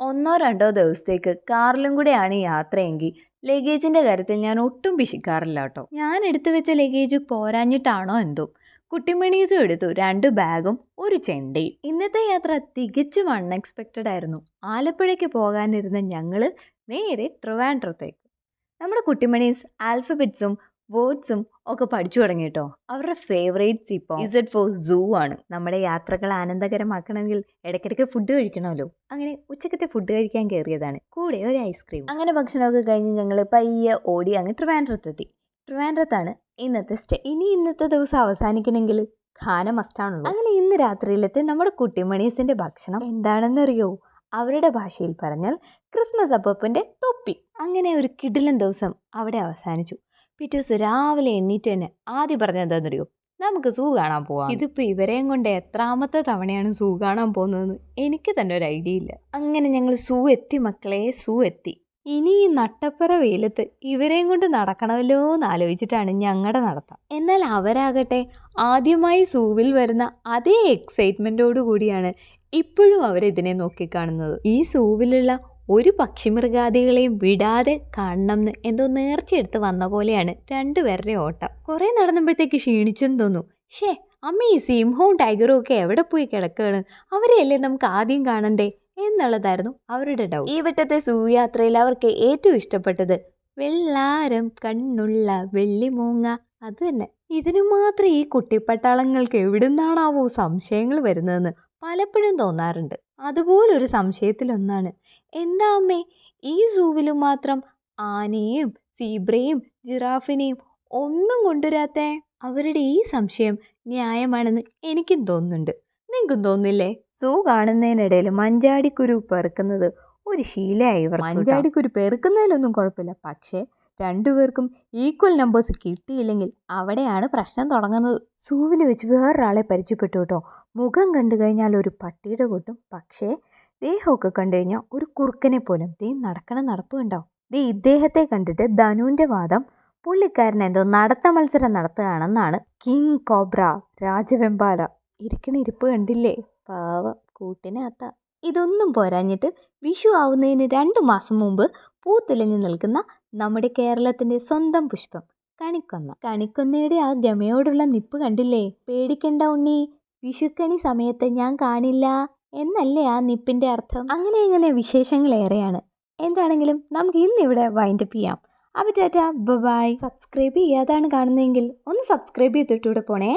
ഒന്നോ രണ്ടോ ദിവസത്തേക്ക് കാറിലും കൂടെയാണ് യാത്രയെങ്കിൽ ലഗേജിൻ്റെ കാര്യത്തിൽ ഞാൻ ഒട്ടും പിശിക്കാറില്ല കേട്ടോ. ഞാൻ എടുത്തു വെച്ച ലഗേജ് പോരാഞ്ഞിട്ടാണോ എന്തോ കുട്ടിമണീസും എടുത്തു 2 ബാഗും ഒരു ചെണ്ടയും. ഇന്നത്തെ യാത്ര തികച്ചും അൺഎക്സ്പെക്റ്റഡ് ആയിരുന്നു. ആലപ്പുഴയ്ക്ക് പോകാനിരുന്ന ഞങ്ങൾ നേരെ ട്രിവാൻഡ്രത്തേക്ക്. നമ്മുടെ കുട്ടിമണീസ് ആൽഫബറ്റ്സും വേർഡ്സും ഒക്കെ പഠിച്ചു തുടങ്ങി കേട്ടോ. അവരുടെ ഫേവറേറ്റ്സ് ഇപ്പോൾ ഇസഡ് ഫോർ സൂ ആണ്. നമ്മുടെ യാത്രകൾ ആനന്ദകരമാക്കണമെങ്കിൽ ഇടയ്ക്കിടയ്ക്ക് ഫുഡ് കഴിക്കണമല്ലോ. അങ്ങനെ ഉച്ചക്കത്തെ ഫുഡ് കഴിക്കാൻ കയറിയതാണ്, കൂടെ ഒരു ഐസ്ക്രീം. അങ്ങനെ ഭക്ഷണമൊക്കെ കഴിഞ്ഞ് ഞങ്ങൾ പയ്യെ ഓടി അങ്ങ് ട്രിവാൻഡ്രത്തെത്തി. ട്രിവാൻഡ്രത്താണ് ഇന്നത്തെ സ്റ്റേ. ഇനി ഇന്നത്തെ ദിവസം അവസാനിക്കണമെങ്കിൽ ഖാന മസ്റ്റാണല്ലോ. അങ്ങനെ ഇന്ന് രാത്രിയിലത്തെ നമ്മുടെ കുട്ടിമണീസിന്റെ ഭക്ഷണം എന്താണെന്നറിയോ? അവരുടെ ഭാഷയിൽ പറഞ്ഞാൽ ക്രിസ്മസ് അപ്പൂപ്പൻ്റെ തൊപ്പി. അങ്ങനെ ഒരു കിടിലൻ ദിവസം അവിടെ അവസാനിച്ചു. പിറ്റേ ദിവസം രാവിലെ എണ്ണീറ്റ് തന്നെ ആദ്യം പറഞ്ഞത് എന്താണെന്നറിയോ? നമുക്ക് സൂ കാണാൻ പോവാം. ഇതിപ്പോൾ ഇവരെയും കൊണ്ട് എത്രാമത്തെ തവണയാണ് സൂ കാണാൻ പോകുന്നതെന്ന് എനിക്ക് തന്നെ ഒരു ഐഡിയ ഇല്ല. അങ്ങനെ ഞങ്ങൾ സൂ എത്തി മക്കളെ, സൂ എത്തി. ഇനി ഈ നട്ടപ്പുറ വെയിലത്ത് ഇവരെയും കൊണ്ട് നടക്കണമല്ലോ എന്ന് ആലോചിച്ചിട്ടാണ് ഞങ്ങളുടെ നടത്തം. എന്നാൽ അവരാകട്ടെ ആദ്യമായി സൂവിൽ വരുന്ന അതേ എക്സൈറ്റ്മെൻറ്റോടു കൂടിയാണ് ഇപ്പോഴും അവരിതിനെ നോക്കിക്കാണുന്നത്. ഈ സൂവിലുള്ള ഒരു പക്ഷിമൃഗാദികളെയും വിടാതെ കാണണമെന്ന് എന്തോ നേർച്ചയെടുത്ത് വന്ന പോലെയാണ് രണ്ടുപേരുടെ ഓട്ടം. കുറേ നടന്നപ്പോഴത്തേക്ക് ക്ഷീണിച്ചെന്ന് തോന്നുന്നു. ഷേ അമ്മ, ഈ സിംഹവും ടൈഗറും ഒക്കെ എവിടെ പോയി കിടക്കുകയാണ്? അവരെയല്ലേ നമുക്ക് ആദ്യം കാണണ്ടേ എന്നുള്ളതായിരുന്നു അവരുടെ ഡൗട്ട്. ഈ വട്ടത്തെ സൂ യാത്രയിൽ അവർക്ക് ഏറ്റവും ഇഷ്ടപ്പെട്ടത് വെള്ളാരം കണ്ണുള്ള വെള്ളിമൂങ്ങ, അത് തന്നെ. ഇതിനു മാത്രം ഈ കുട്ടിപ്പട്ടാളങ്ങൾക്ക് എവിടുന്നാണാവോ സംശയങ്ങൾ വരുന്നതെന്ന് പലപ്പോഴും തോന്നാറുണ്ട്. അതുപോലൊരു സംശയത്തിലൊന്നാണ്, എന്താ അമ്മേ ഈ സൂവിൽ മാത്രം ആനയും സീബ്രയും ജിറാഫിനെയും ഒന്നും കൊണ്ടുവരാത്തേ? അവരുടെ ഈ സംശയം ന്യായമാണെന്ന് എനിക്കും തോന്നുന്നുണ്ട്. നിങ്ങൾക്കും തോന്നില്ലേ? സൂ കാണുന്നതിനിടയിൽ മഞ്ചാടിക്കുരു പെറുക്കുന്നത് ഒരു ശീലമായി ഇവർ. മഞ്ചാടിക്കുരു പെറുക്കുന്നതിലൊന്നും കുഴപ്പമില്ല, പക്ഷേ രണ്ടുപേർക്കും ഈക്വൽ നമ്പേഴ്സ് കിട്ടിയില്ലെങ്കിൽ അവിടെയാണ് പ്രശ്നം തുടങ്ങുന്നത്. സൂവിൽ വെച്ച് വേറൊരാളെ പരിചയപ്പെട്ടു കേട്ടോ. മുഖം കണ്ടു കഴിഞ്ഞാൽ ഒരു പട്ടിയുടെ കൂട്ടും, പക്ഷേ ദേഹമൊക്കെ കണ്ടു കഴിഞ്ഞാൽ ഒരു കുറുക്കനെ പോലും. നടക്കണ നടപ്പ് കണ്ടോ? ഇദ്ദേഹത്തെ കണ്ടിട്ട് ധനുവിൻ്റെ വാദം പുള്ളിക്കാരൻ എന്തോ നടത്ത മത്സരം നടത്തുകയാണെന്നാണ്. കിങ് കോബ്ര രാജവെമ്പാല ഇരിക്കണ ഇരിപ്പ് കണ്ടില്ലേ? പാവം കൂട്ടിനകത്ത. ഇതൊന്നും പോരാഞ്ഞിട്ട് വിഷു ആവുന്നതിന് 2 മാസം മുമ്പ് പൂത്തുലഞ്ഞു നിൽക്കുന്ന നമ്മുടെ കേരളത്തിൻ്റെ സ്വന്തം പുഷ്പം കണിക്കൊന്ന. കണിക്കൊന്നയുടെ ആ ഗമയോടുള്ള നിപ്പ് കണ്ടില്ലേ? പേടിക്കണ്ട ഉണ്ണി, വിഷുക്കണി സമയത്ത് ഞാൻ കാണില്ല എന്നല്ലേ ആ നിപ്പിൻ്റെ അർത്ഥം. അങ്ങനെ വിശേഷങ്ങൾ ഏറെയാണ്. എന്താണെങ്കിലും നമുക്ക് ഇന്നിവിടെ വൈൻഡപ്പ് ചെയ്യാം. അപ്പോൾ ടാറ്റാ, ബൈ. സബ്സ്ക്രൈബ് ചെയ്യാതാണ് കാണുന്നതെങ്കിൽ ഒന്ന് സബ്സ്ക്രൈബ് ചെയ്തിട്ടൂടെ പോണേ.